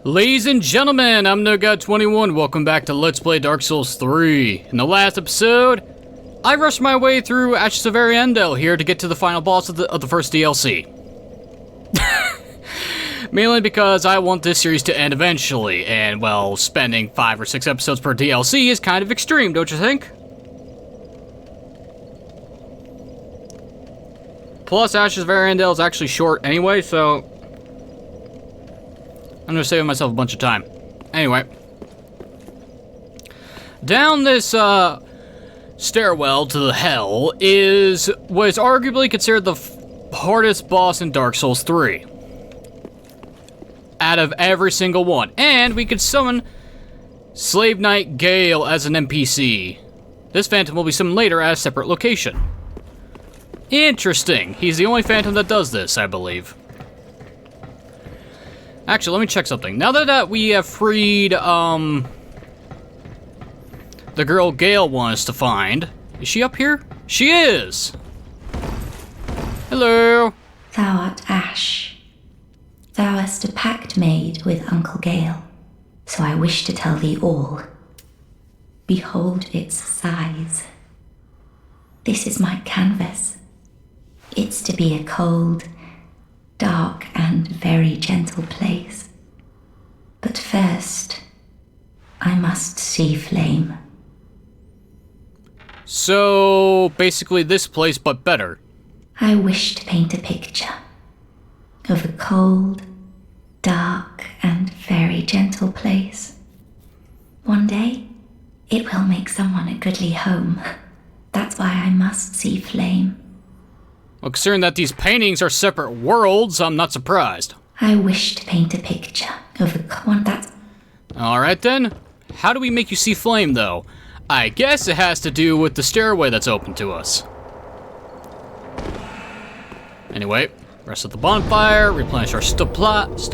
Ladies and gentlemen, I'm NoGod21. Welcome back to Let's Play Dark Souls 3. In the last episode, I rushed my way through Ashes of Ariandel here to get to the final boss of the first DLC. Mainly because I want this series to end eventually, and, well, spending 5 or 6 episodes per DLC is kind of extreme, don't you think? Plus, Ashes of Ariandel is actually short anyway, so I'm gonna save myself a bunch of time. Anyway. Down this, stairwell to the hell is what is arguably considered the hardest boss in Dark Souls 3. Out of every single one. And we could summon Slave Knight Gale as an NPC. This phantom will be summoned later at a separate location. Interesting. He's the only phantom that does this, I believe. Actually, let me check something. Now that we have freed, the girl Gale wants to find. Is she up here? She is! Hello! Thou art Ash. Thou hast a pact made with Uncle Gale, so I wish to tell thee all. Behold its size. This is my canvas. It's to be a cold, dark and very gentle place. But first, I must see flame. So, basically this place, but better. I wish to paint a picture of a cold, dark and very gentle place. One day, it will make someone a goodly home. That's why I must see flame. Well, considering that these paintings are separate worlds, I'm not surprised. I wish to paint a picture of a one that's... Alright then. How do we make you see flame, though? I guess it has to do with the stairway that's open to us. Anyway, rest of the bonfire, replenish our supply. Let's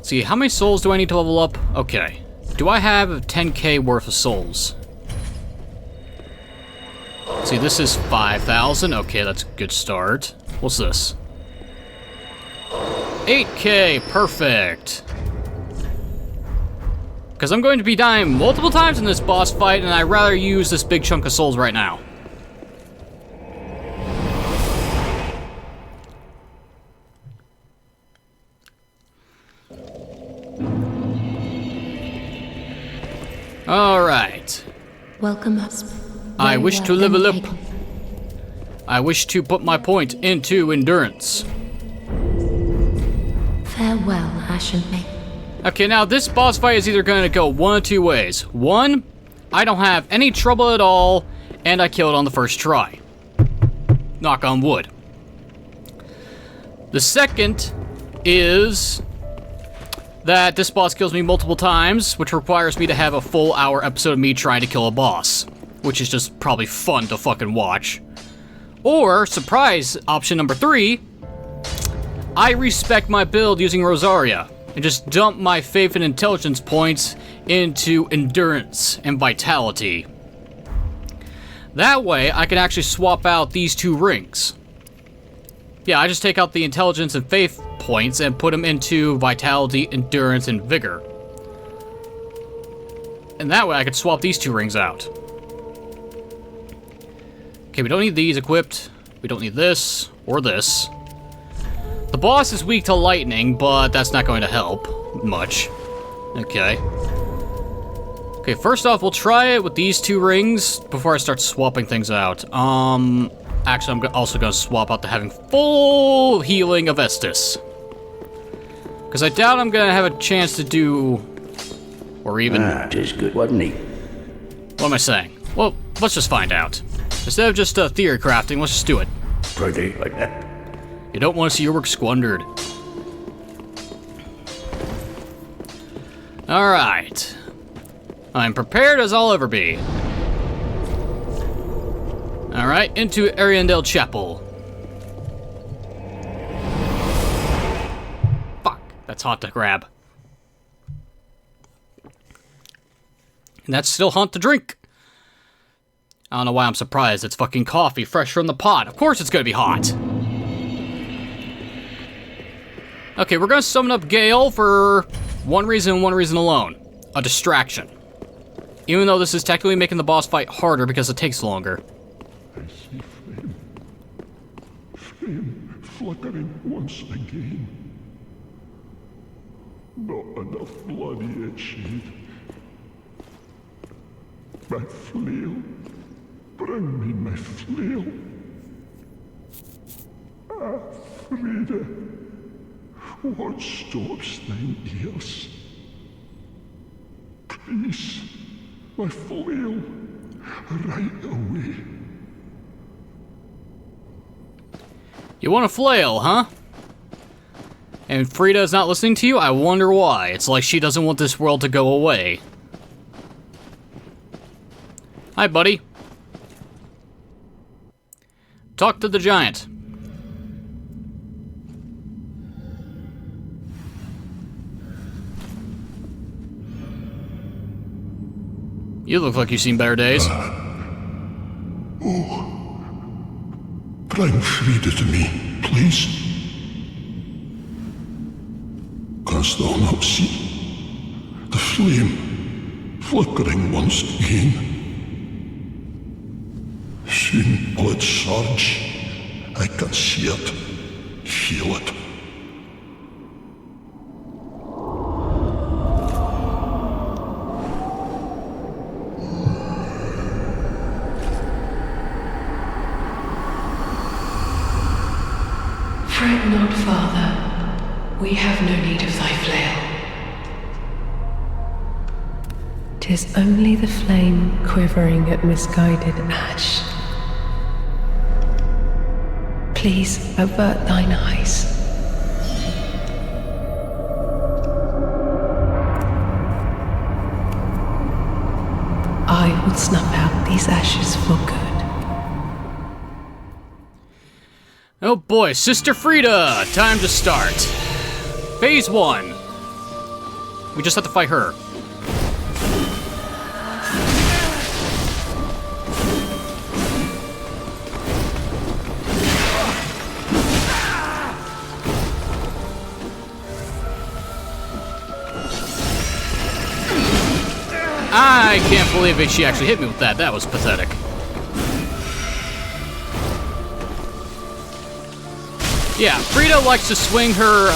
see, how many souls do I need to level up? Okay. Do I have 10k worth of souls? See, this is 5,000. Okay, that's a good start. What's this? 8k, perfect. Because I'm going to be dying multiple times in this boss fight, and I'd rather use this big chunk of souls right now. Alright. Welcome us. I wish to level up. I wish to put my point into endurance. Farewell, Ashen Maid. Okay, now this boss fight is either going to go one of two ways. One, I don't have any trouble at all, and I kill it on the first try. Knock on wood. The second is that this boss kills me multiple times, which requires me to have a full hour episode of me trying to kill a boss, which is just probably fun to fucking watch. Or, surprise option number 3, I respec my build using Rosaria, and just dump my faith and intelligence points into endurance and vitality. That way, I can actually swap out these 2 rings. Yeah, I just take out the intelligence and faith points and put them into vitality, endurance, and vigor. And that way I could swap these 2 rings out. Okay, we don't need these equipped. We don't need this or this. The boss is weak to lightning, but that's not going to help much. Okay. Okay, first off, we'll try it with these 2 rings before I start swapping things out. Actually, I'm also going to swap out to having full healing of Estus. Because I doubt I'm going to have a chance to do... Or even... Tis good, wasn't he? What am I saying? Well, let's just find out. Instead of just theory crafting, let's just do it. Pretty like that. You don't want to see your work squandered. Alright. I'm prepared as I'll ever be. Alright, into Ariandel Chapel. Fuck, that's hot to grab. And that's still hot to drink. I don't know why I'm surprised. It's fucking coffee fresh from the pot. Of course it's gonna be hot. Okay, we're gonna summon up Gale for one reason and one reason alone. A distraction. Even though this is technically making the boss fight harder because it takes longer. I see flame. Flame flickering once again. Not enough blood yet, Shade. My flail. Bring me my flail. Ah, Friede. What stops thine ears? Please, my flail. Right away. You want a flail, huh? And Friede is not listening to you? I wonder why. It's like she doesn't want this world to go away. Hi, buddy. Talk to the giant. You look like you've seen better days. Bring Friede to me, please. Canst thou not see the flame flickering once again? Soon will it surge. I can see it, feel it. Fret not, Father. We have no need of thy flail. 'Tis only the flame quivering at misguided ash. Please avert thine eyes. I will snuff out these ashes for good. Oh boy, Sister Friede! Time to start. Phase 1. We just have to fight her. I can't believe it, she actually hit me with that. That was pathetic. Yeah, Friede likes to swing her,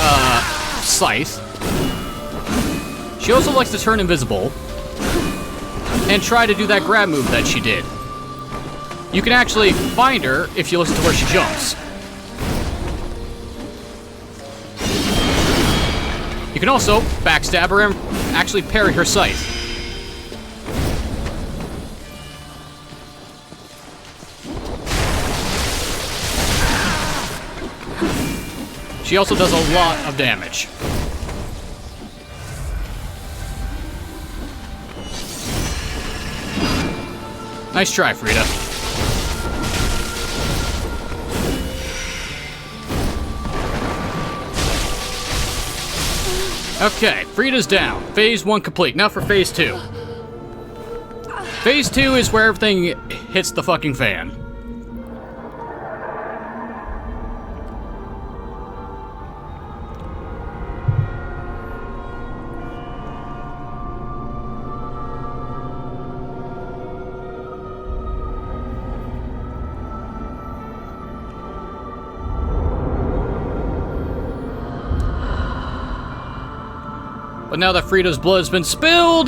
scythe. She also likes to turn invisible. And try to do that grab move that she did. You can actually find her if you listen to where she jumps. You can also backstab her and actually parry her scythe. She also does a lot of damage. Nice try, Friede. Okay, Friede's down. Phase 1 complete. Now for Phase 2. Phase 2 is where everything hits the fucking fan. But now that Friede's blood has been spilled,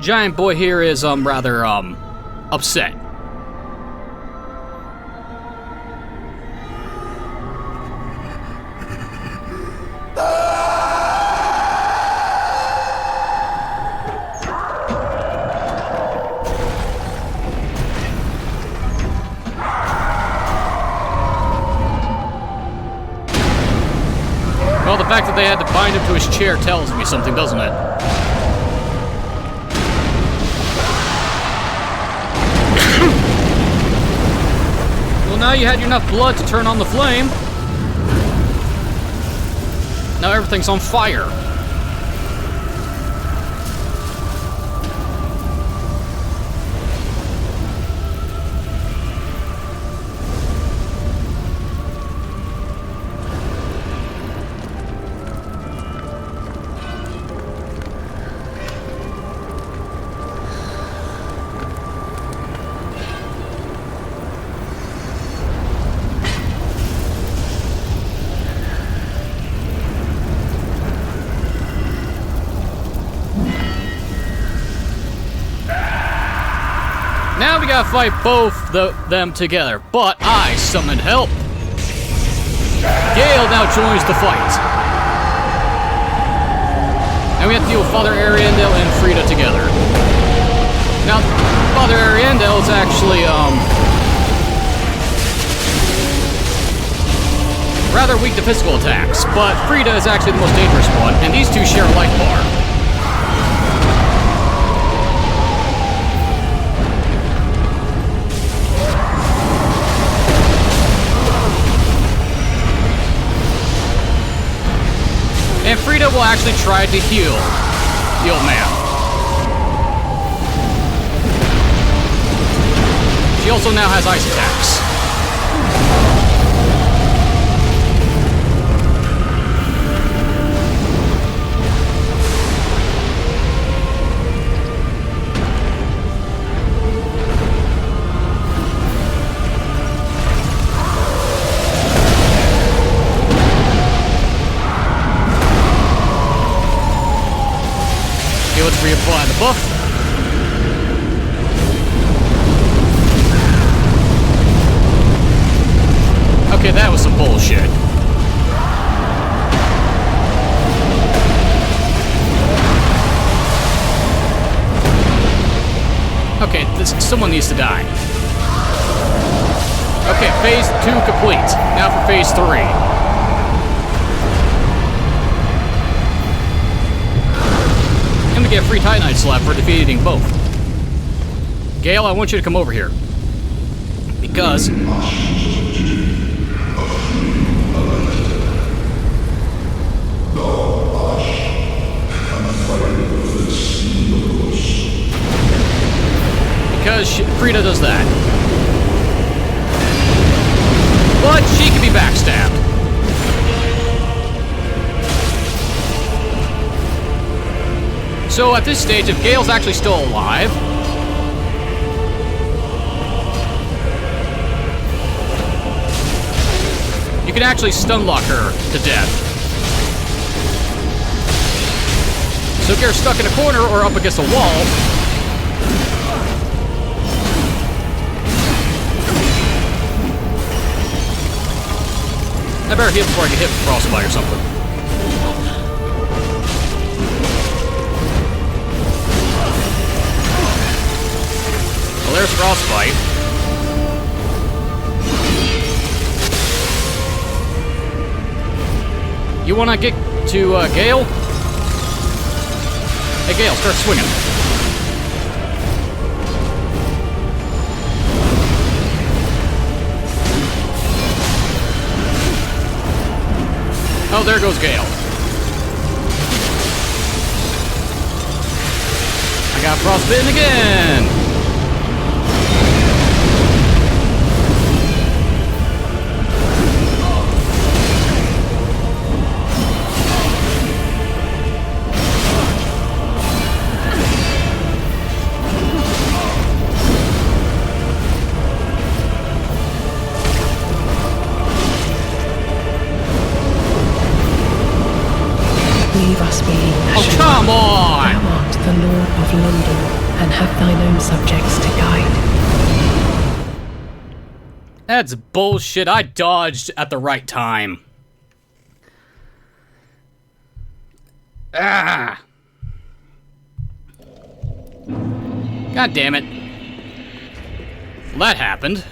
Giant Boy here is, rather, upset. Well, the fact that they had to bind him to his chair tells me something, doesn't it? Well, now you had enough blood to turn on the flame. Now everything's on fire. gotta fight both them together, but I summoned help. Gale now joins the fight. And we have to deal with Father Ariandel and Friede together. Now, Father Ariandel is actually, rather weak to physical attacks, but Friede is actually the most dangerous one, and these two share a life bar. And Friede will actually try to heal the old man. She also now has ice attacks. Okay, let's reapply the buff. Okay, that was some bullshit. Okay, someone needs to die. Okay, phase 2 complete. Now for phase 3. I'm gonna get a free Titanite slab for defeating both. Gale, I want you to come over here. Because... Friede does that. But she can be backstabbed. So at this stage, if Gale's actually still alive... you can actually stunlock her to death. So if you're stuck in a corner or up against a wall... I better heal before I get hit with frostbite or something. Well, there's frostbite. You wanna get to Gale? Hey Gale, start swinging. Oh, there goes Gale. I got frostbitten again! Leave us be. Oh, come on! Thou art the Lord of London, and have thine own subjects to guide. That's bullshit. I dodged at the right time. Ah! God damn it. Well, that happened.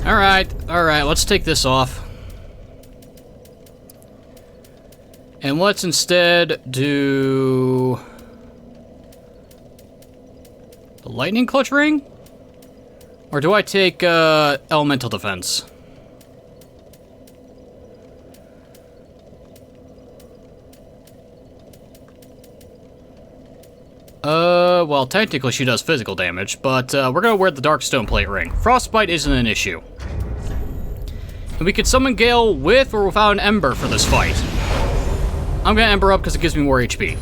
Alright, let's take this off. And let's instead do... the lightning clutch ring? Or do I take, elemental defense? Well, technically she does physical damage, but, we're gonna wear the dark stone plate ring. Frostbite isn't an issue. And we could summon Gale with or without an Ember for this fight. I'm gonna Ember up because it gives me more HP.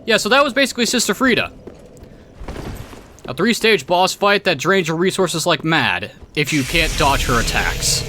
Yeah, so that was basically Sister Friede. A 3-stage boss fight that drains your resources like mad if you can't dodge her attacks.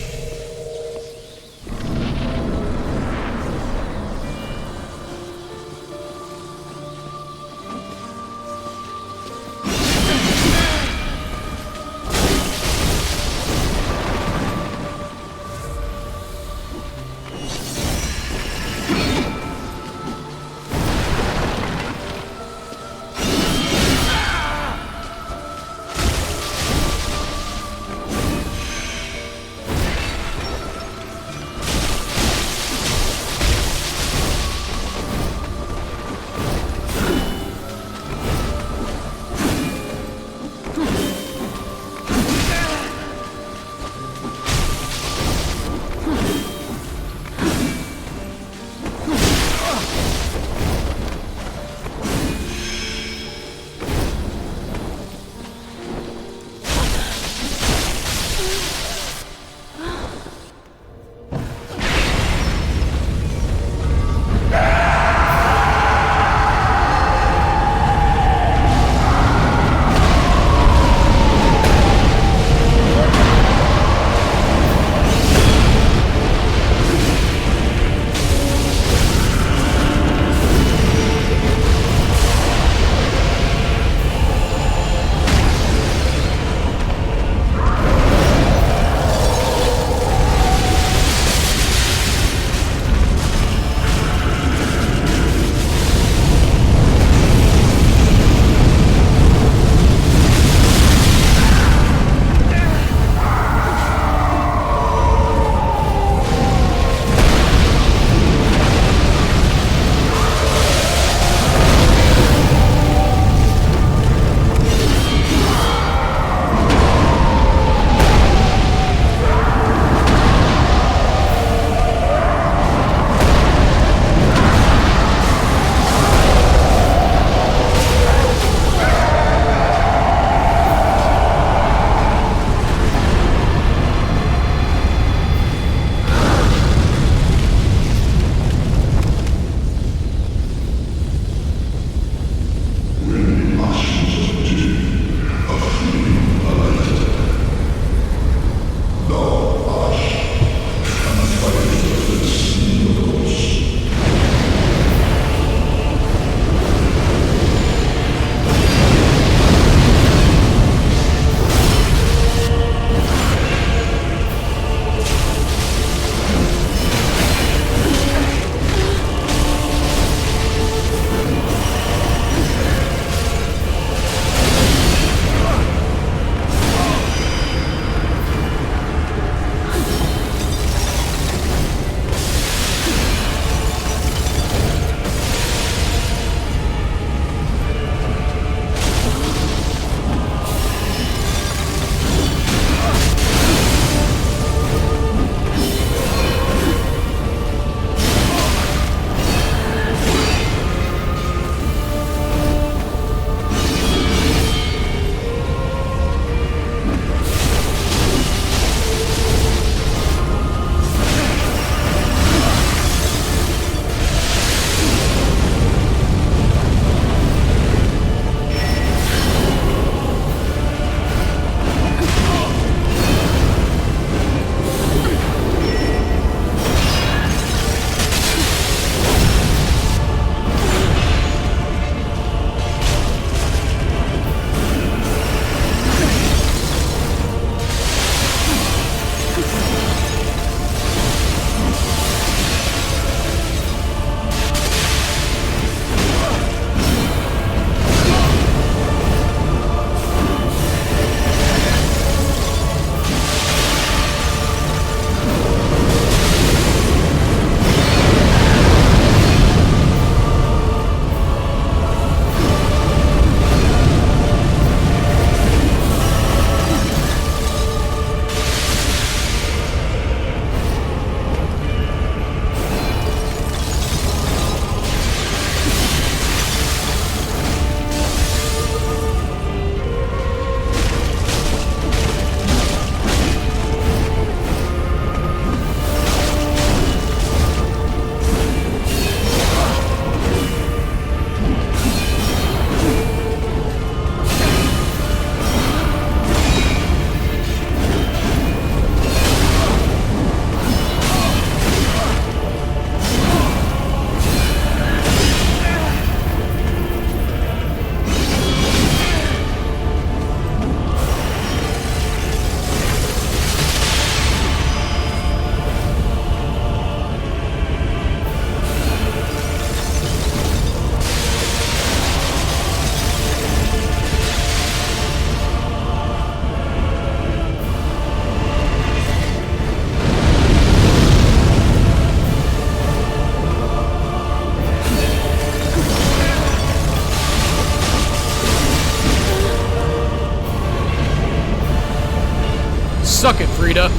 Suck it, Friede.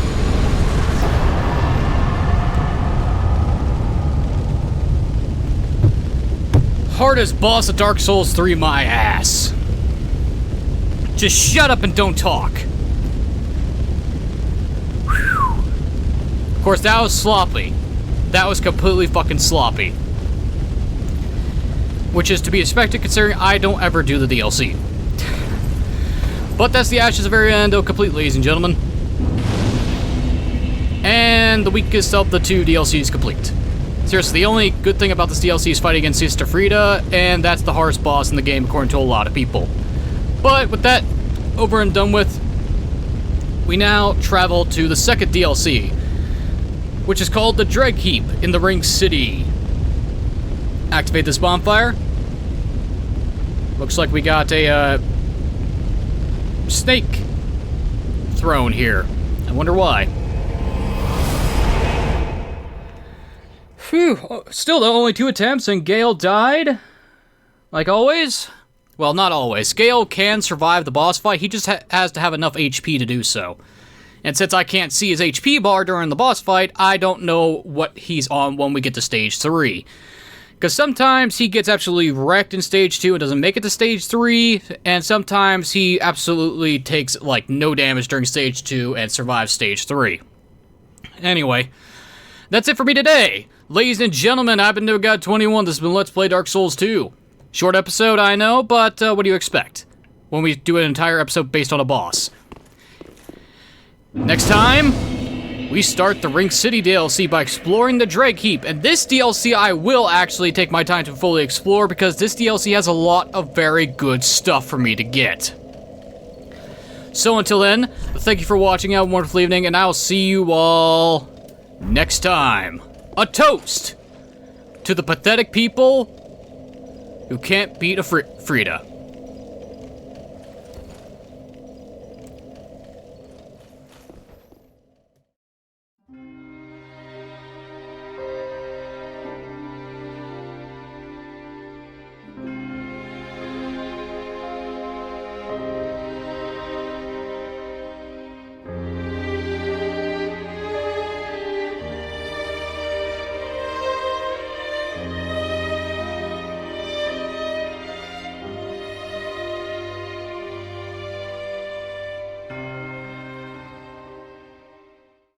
Hardest boss of Dark Souls 3, my ass. Just shut up and don't talk. Whew. Of course, that was sloppy. That was completely fucking sloppy. Which is to be expected considering I don't ever do the DLC. But that's the Ashes of Ariando complete, ladies and gentlemen. And the weakest of the 2 DLCs complete. Seriously, the only good thing about this DLC is fighting against Sister Friede, and that's the hardest boss in the game according to a lot of people. But with that over and done with, we now travel to the second DLC, which is called the Dreg Heap in the Ring City. Activate this bonfire. Looks like we got a snake throne here. I wonder why. Phew, still though, only 2 attempts and Gale died? Like always? Well, not always. Gale can survive the boss fight, he just has to have enough HP to do so. And since I can't see his HP bar during the boss fight, I don't know what he's on when we get to stage 3. Because sometimes he gets absolutely wrecked in stage 2 and doesn't make it to stage 3, and sometimes he absolutely takes, like, no damage during stage 2 and survives stage 3. Anyway, that's it for me today. Ladies and gentlemen, I've been NoGod21. This has been Let's Play Dark Souls 2. Short episode, I know, but what do you expect when we do an entire episode based on a boss? Next time, we start the Ring City DLC by exploring the Dreg Heap, and this DLC I will actually take my time to fully explore because this DLC has a lot of very good stuff for me to get. So until then, thank you for watching, have a wonderful evening, and I'll see you all next time. A toast to the pathetic people who can't beat a Friede.